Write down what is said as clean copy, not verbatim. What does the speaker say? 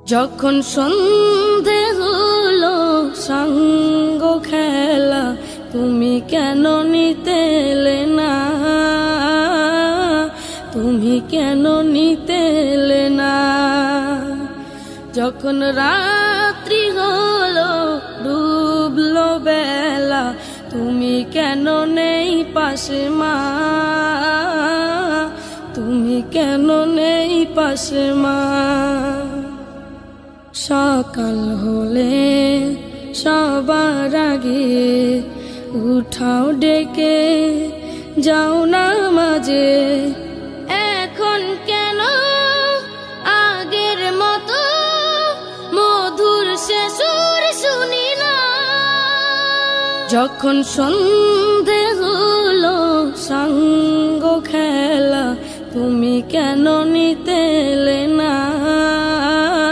যখন সন্ধে হলো সঙ্গ খেলা, তুমি কেন নিতে এলে না? তুমি কেন নিতে এলে না? যখন রাত্রি হলো ডুবলো বেলা, তুমি কেন নেই পাশে মা? তুমি কেন নেই পাশে মা? সকাল হলে সবার আগে উঠাও ডেকে যাও নামাজে। এখন কেন আগের মতো মধুর সে সুর শুনি না? যখন সন্ধে হলো সঙ্গ খেলা, তুমি কেন নিতে